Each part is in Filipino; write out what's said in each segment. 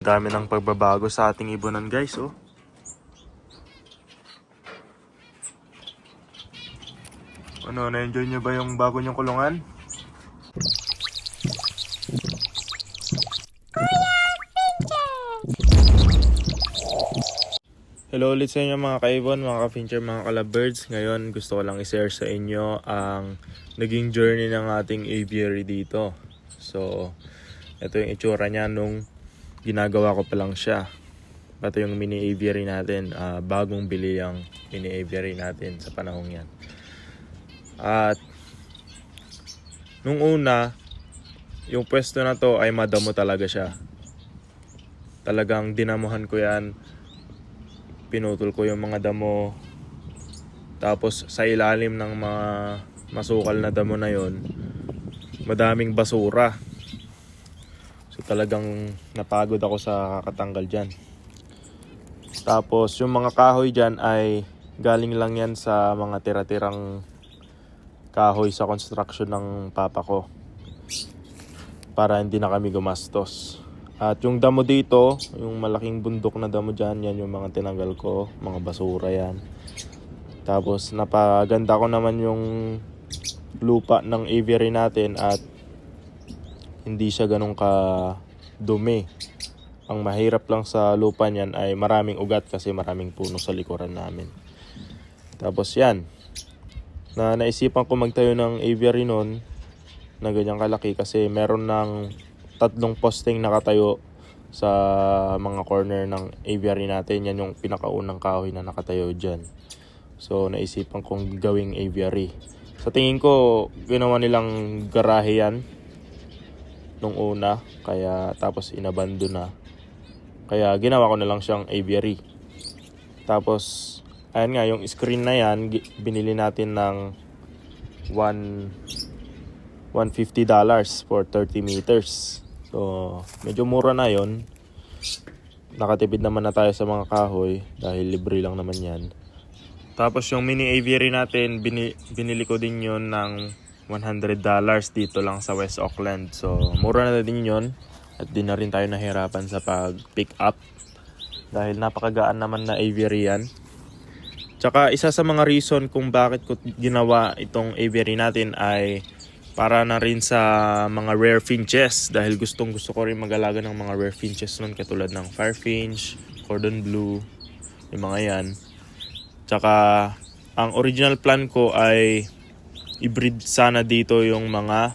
dami ng pagbabago sa ating ibunan guys, oh. Ano, na-enjoy nyo ba yung bago nyong kulungan? Hello ulit sa inyo mga kaibon, mga ka-fincher, mga ka-lovebirds. Ngayon gusto ko lang i-share sa inyo ang naging journey ng ating aviary dito. So, ito yung itsura niya nung ginagawa ko pa lang siya. Ito yung mini aviary natin, bagong bili ang mini aviary natin sa panahong yan. At nung una, yung pwesto na to ay madamo talaga siya. Talagang dinamuhan ko yan. Pinutol ko yung mga damo. Tapos sa ilalim ng mga masukal na damo na yon, madaming basura. So talagang napagod ako sa kakatanggal dyan. Tapos yung mga kahoy dyan ay galing lang yan sa mga tira-tirang kahoy sa construction ng papa ko, para hindi na kami gumastos. At yung damo dito, yung malaking bundok na damo dyan, yan yung mga tinanggal ko, mga basura yan. Tapos napaganda ko naman yung lupa ng aviary natin at hindi siya ganun ka dumi. Ang mahirap lang sa lupa niyan ay maraming ugat kasi maraming puno sa likuran namin. Tapos yan, naisipan ko magtayo ng aviary nun na ganyang kalaki kasi meron ng 3 posting nakatayo sa mga corner ng aviary natin. Yan yung pinakaunang kahoy na nakatayo dyan. So naisipan kong gawing aviary. Sa tingin ko ginawa nilang garahe yan nung una, kaya tapos inabando na. Kaya ginawa ko na lang siyang aviary. Tapos ayan nga, yung screen na yan binili natin ng $150 for 30 meters. So, medyo mura na yon. Nakatipid naman na tayo sa mga kahoy dahil libre lang naman yan. Tapos yung mini aviary natin, binili ko din yon ng $100 dito lang sa West Auckland. So, mura na din yon. At di na rin tayo nahirapan sa pag-pick up dahil napakagaan naman na aviary yan. Tsaka isa sa mga reason kung bakit ko ginawa itong aviary natin ay para na rin sa mga rare finches, dahil gustong gusto ko rin mag-alaga ng mga rare finches nun, katulad ng firefinch, cordon bleu, yung mga yan. Tsaka ang original plan ko ay i-breed sana dito yung mga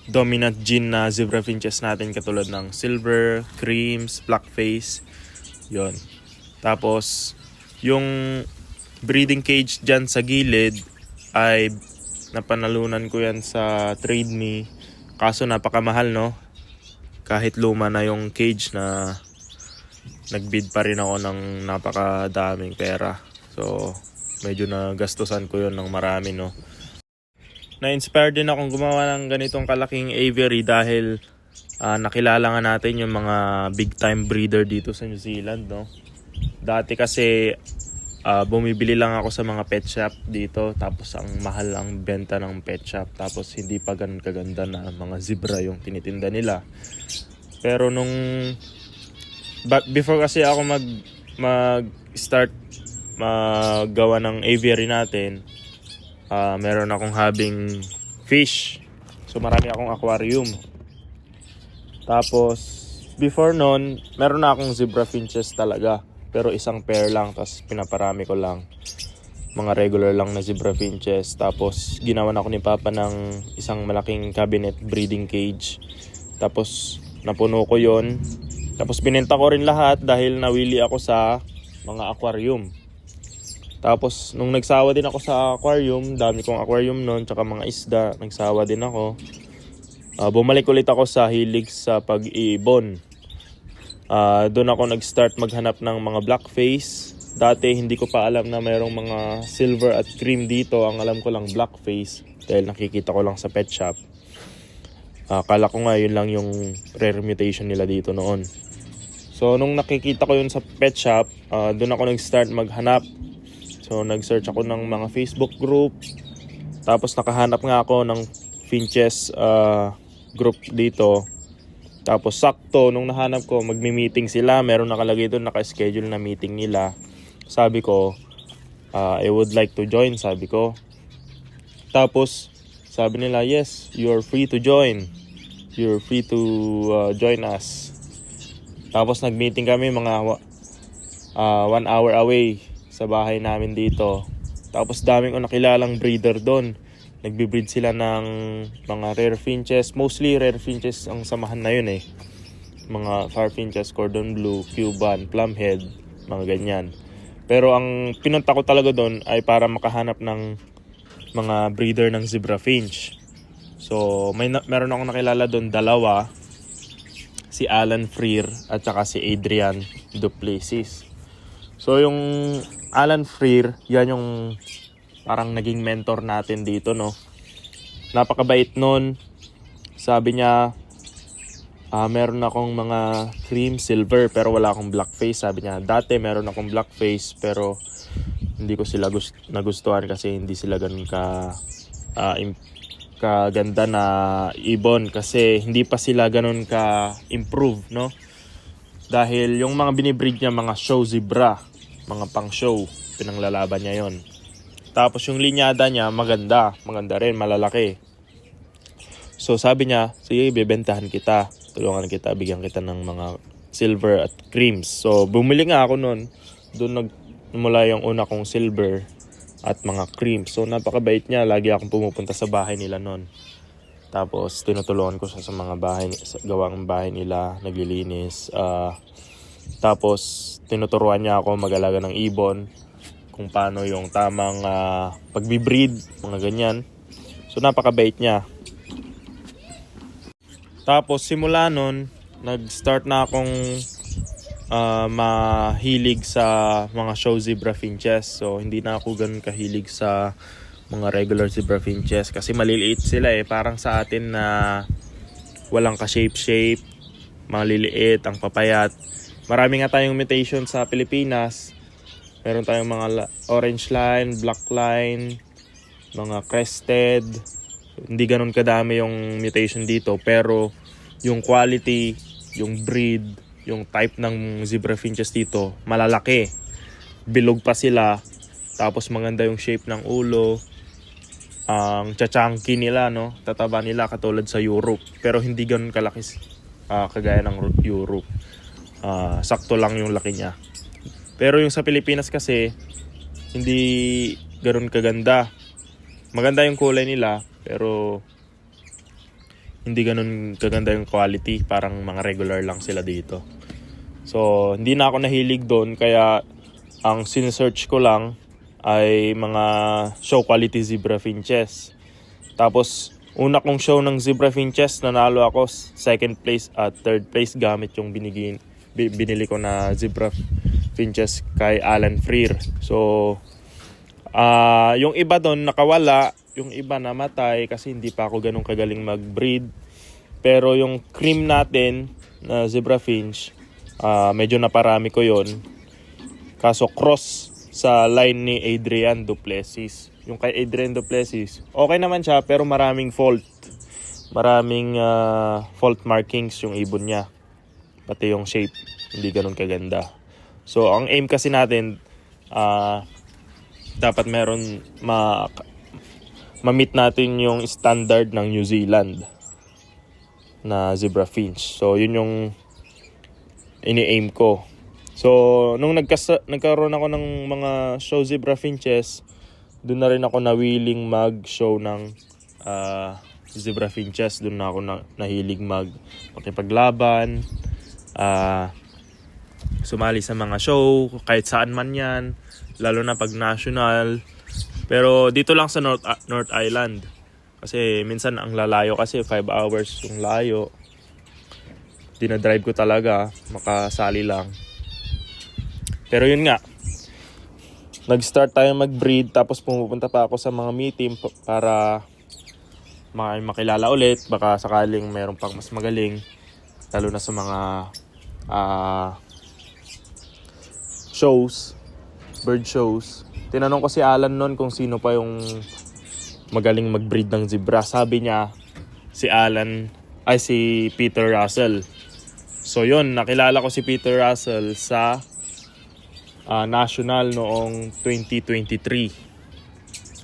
dominant gene na zebra finches natin, katulad ng silver, creams, blackface, yon. Tapos yung breeding cage dyan sa gilid ay napanalunan ko yan sa Trade Me. Kaso napakamahal, no? Kahit luma na yung cage, na nagbid pa rin ako ng napakadaming pera. So medyo nagastusan ko yun ng marami, no? Na-inspire din akong gumawa ng ganitong kalaking aviary dahil nakilala nga natin yung mga big time breeder dito sa New Zealand, no? Dati kasi bumibili lang ako sa mga pet shop dito, tapos ang mahal ang benta ng pet shop, tapos hindi pa ganun kaganda na mga zebra yung tinitinda nila. Pero before kasi ako mag-start maggawa ng aviary natin, meron akong habing fish. So marami akong aquarium. Tapos before nun, meron na akong zebra finches talaga, pero isang pair lang, tapos pinaparami ko lang mga regular lang na zebra finches. Tapos ginawan ako ni Papa ng isang malaking cabinet breeding cage, tapos napuno ko yon. Tapos binenta ko rin lahat dahil nawili ako sa mga aquarium. Tapos nung nagsawa din ako sa aquarium, dami kong aquarium noon, tsaka mga isda, nagsawa din ako. Bumalik ulit ako sa hilig sa pag-iibon. Doon ako nag-start maghanap ng mga blackface. Dati hindi ko pa alam na mayroong mga silver at cream dito. Ang alam ko lang blackface dahil nakikita ko lang sa pet shop. Akala ko nga yun lang yung rare mutation nila dito noon. So nung nakikita ko yun sa pet shop, doon ako nag-start maghanap. So nag-search ako ng mga Facebook group. Tapos nakahanap nga ako ng finches group dito. Tapos sakto, nung nahanap ko, magmi-meeting sila. Meron nakalagay doon, naka-schedule na meeting nila. Sabi ko, I would like to join, sabi ko. Tapos, sabi nila, yes, you're free to join. You're free to join us. Tapos nag-meeting kami mga 1 hour away sa bahay namin dito. Tapos daming ko nakilalang breeder doon. Nagbe-breed sila ng mga rare finches. Mostly rare finches ang samahan na yun eh. Mga far finches, cordon bleu, Cuban, plumhead, mga ganyan. Pero ang pinunta ko talaga doon ay para makahanap ng mga breeder ng zebra finch. So meron akong nakilala doon, dalawa. Si Alan Freer at saka si Adrian Duplessis. So yung Alan Freer, yan yung parang naging mentor natin dito, no. Napakabait nun. Sabi niya, meron akong mga cream silver pero wala akong blackface. Sabi niya, dati meron akong blackface pero hindi ko sila nagustuhan kasi hindi sila ganun kaganda na ibon kasi hindi pa sila ganun ka-improve, no. Dahil yung mga binibreed niya, mga show zebra, mga pang show, pinanglalaban niya yon. Tapos yung linyada niya maganda rin, malalaki. So sabi niya, sige, bebentahan kita, tulungan kita, bigyan kita ng mga silver at creams. So bumili nga ako noon. Doon nagmula yung una kong silver at mga creams. So napakabait niya, lagi akong pumupunta sa bahay nila noon. Tapos tinutulungan ko siya sa mga gawang bahay nila, naglilinis. Tapos tinuturuan niya ako mag-alaga ng ibon, kung paano yung tamang pagbibreed, mga ganyan. So napakabait niya. Tapos simula nun, nag-start na akong mahilig sa mga show zebra finches. So hindi na ako ganun kahilig sa mga regular zebra finches kasi maliliit sila eh. Parang sa atin na walang ka-shape, maliliit, ang papayat. Marami nga tayong mutation sa Pilipinas. Meron tayong mga orange line, black line, mga crested. Hindi ganun kadami yung mutation dito. Pero yung quality, yung breed, yung type ng zebra finches dito, malalaki. Bilog pa sila. Tapos maganda yung shape ng ulo. Ang chachunky nila, no? Tataba nila katulad sa Europe. Pero hindi ganun kalaki kagaya ng Europe. Sakto lang yung laki niya. Pero yung sa Pilipinas kasi, hindi ganoon kaganda. Maganda yung kulay nila, pero hindi ganoon kaganda yung quality. Parang mga regular lang sila dito. So, hindi na ako nahilig doon. Kaya, ang sinesearch ko lang ay mga show quality zebra finches. Tapos, una kong show ng zebra finches, nanalo ako 2nd place at 3rd place gamit yung binili ko na zebra finches kay Alan Freer. So, yung iba doon nakawala, yung iba namatay kasi hindi pa ako ganun kagaling mag-breed. Pero yung cream natin na zebra finch, medyo naparami ko yon. Kaso cross sa line ni Adrian Duplessis. Yung kay Adrian Duplessis, okay naman siya pero maraming fault. Maraming fault markings yung ibon niya. Pati yung shape, hindi ganun kaganda. So, ang aim kasi natin, dapat meron ma-meet natin yung standard ng New Zealand na zebra finch. So, yun yung ini-aim ko. So, nung nagkaroon ako ng mga show zebra finches, doon na rin ako nawiling mag-show ng zebra finches. Doon na ako nahilig makipaglaban, sumali sa mga show, kahit saan man yan, lalo na pag national. Pero dito lang sa North Island. Kasi minsan ang lalayo kasi 5 hours yung layo. Dinadrive ko talaga, makasali lang. Pero yun nga, nag-start tayo mag-breed tapos pumupunta pa ako sa mga meeting para makilala ulit. Baka sakaling mayroon pang mas magaling, lalo na sa mga shows, bird shows. Tinanong ko si Alan noon kung sino pa yung magaling mag-breed ng zebra. Sabi niya si Peter Russell. So yun, nakilala ko si Peter Russell sa National noong 2023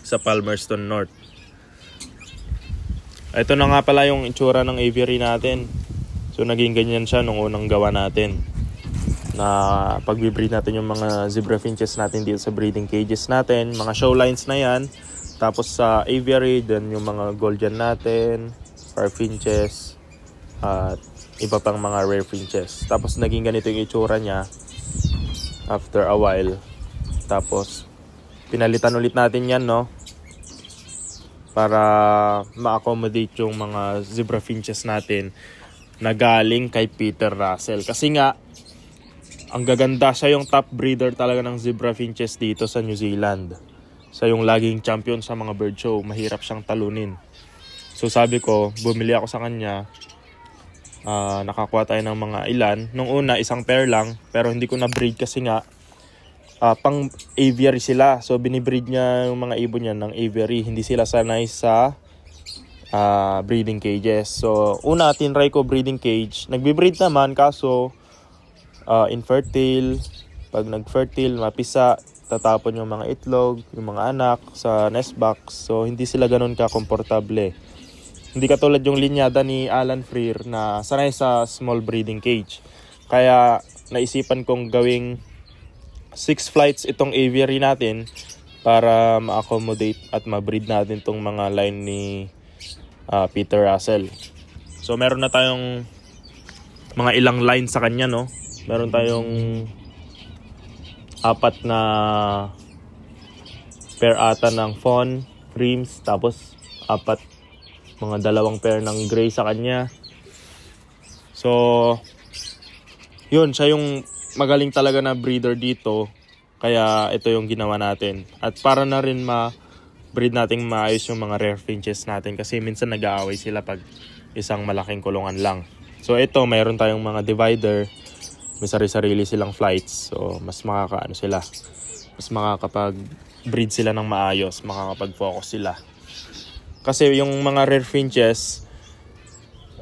sa Palmerston North. Ito na nga pala yung itsura ng aviary natin. So naging ganyan siya nung unang gawa natin. Na pag-breed natin yung mga zebra finches natin dito sa breeding cages natin. Mga show lines na yan. Tapos sa aviary, then yung mga golden natin, far finches, at iba pang mga rare finches. Tapos naging ganito yung itsura niya after a while. Tapos pinalitan ulit natin yan, no? Para ma-accommodate yung mga zebra finches natin na galing kay Peter Russell. Kasi nga, ang gaganda, siya yung top breeder talaga ng zebra finches dito sa New Zealand. Siya yung laging champion sa mga bird show. Mahirap siyang talunin. So sabi ko, bumili ako sa kanya. Nakakuha tayo ng mga ilan. Nung una, isang pair lang. Pero hindi ko na-breed kasi nga, pang aviary sila. So binibreed niya yung mga ibon niya ng aviary. Hindi sila sanay sa breeding cages. So una tinry ko breeding cage. Nagbe-breed naman kaso infertile. Pag nag-fertile, mapisa, tatapon yung mga itlog, yung mga anak sa nest box. So hindi sila ganun ka-komportable. Hindi katulad yung linyada ni Alan Freer na sanay sa small breeding cage. Kaya naisipan kong gawing 6 flights itong aviary natin para ma-accommodate at ma-breed natin itong mga line ni Peter Russell. So meron na tayong mga ilang line sa kanya, no? Meron tayong 4 na pair ata ng fawn, creams, tapos 4 mga 2 pair ng gray sa kanya. So yun, siya yung magaling talaga na breeder dito. Kaya ito yung ginawa natin. At para na rin ma-breed nating maayos yung mga rare finches natin. Kasi minsan nag-aaway sila pag isang malaking kulungan lang. So ito, mayroon tayong mga divider. May sarili-sarili silang flights. So mas makakaano sila. Mas makakapag-breed sila ng maayos. Makakapag-focus sila. Kasi yung mga rare finches,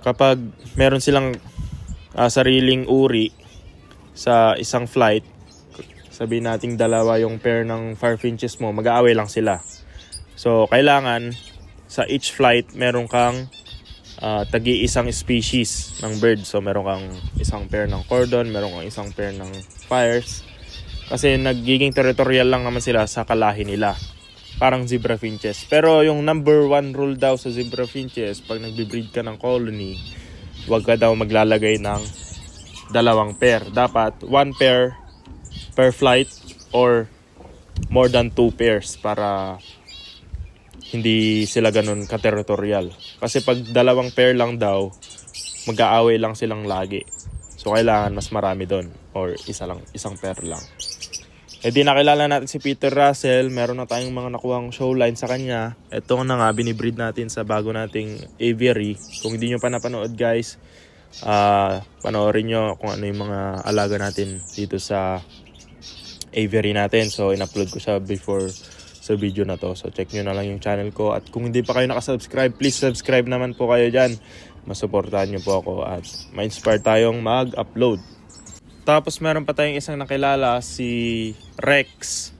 kapag meron silang sariling uri sa isang flight, sabihin nating 2 yung pair ng far finches mo, mag-aaway lang sila. So kailangan sa each flight meron kang tagi-isang species ng bird. So meron kang isang pair ng cordon, meron kang isang pair ng fires. Kasi nagiging territorial lang naman sila sa kalahi nila. Parang zebra finches. Pero yung number 1 rule daw sa zebra finches, pag nagbe-breed ka ng colony, huwag ka daw maglalagay ng 2 pair. Dapat 1 pair per flight or more than 2 pairs para hindi sila ganun ka-territorial. Kasi pag 2 pair lang daw, mag-aaway lang silang lagi. So kailangan mas marami doon or isang pair lang. E di nakilala natin si Peter Russell. Meron na tayong mga nakuhang show line sa kanya. Ito na nga, binibreed natin sa bago nating aviary. Kung hindi nyo pa napanood guys, panoorin nyo kung ano yung mga alaga natin dito sa aviary natin. So in-upload ko siya before sa video na to. So check nyo na lang yung channel ko. At kung hindi pa kayo nakasubscribe, please subscribe naman po kayo dyan. Masuportahan nyo po ako at ma-inspire tayong mag-upload. Tapos meron pa tayong isang nakilala, si Rex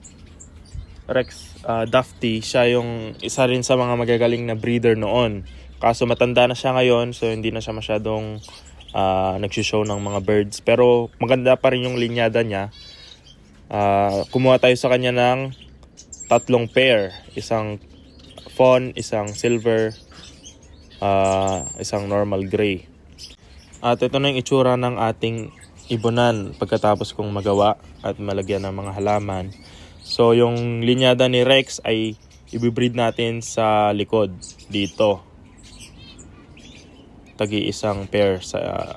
Dufty. Siya yung isa rin sa mga magagaling na breeder noon. Kaso matanda na siya ngayon, so hindi na siya masyadong nagsishow ng mga birds. Pero maganda pa rin yung linyada niya. Kumuha tayo sa kanya ng 3 pair. Isang fawn, isang silver, isang normal gray. At ito na yung itsura ng ating ibunan pagkatapos kong magawa at malagyan ng mga halaman. So yung linyada ni Rex ay ibibreed natin sa likod dito. Tagi-isang pair sa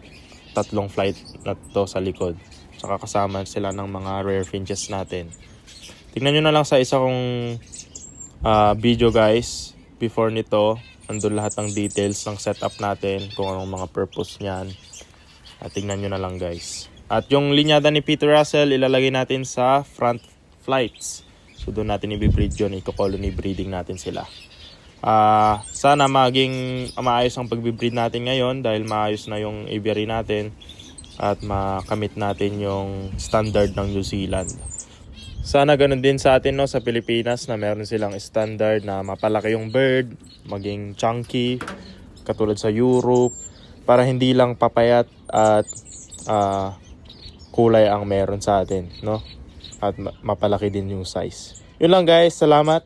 3 flight na to sa likod. Saka kasama sila ng mga rare finches natin. Tingnan nyo na lang sa isa kong video guys. Before nito, andun lahat ng details ng setup natin, kung anong mga purpose niyan. At tingnan nyo na lang guys. At yung linyada ni Peter Russell, ilalagay natin sa front flights. So doon natin i-breed yun, i-colony breeding natin sila. Sana maging maayos ang pag-breed natin ngayon dahil maayos na yung aviary natin. at makamit natin yung standard ng New Zealand. Sana ganun din sa atin, no, sa Pilipinas, na meron silang standard na mapalaki yung bird, maging chunky katulad sa Europe, para hindi lang papayat at kulay ang meron sa atin, no? At mapalaki din yung size. Yun lang guys, salamat.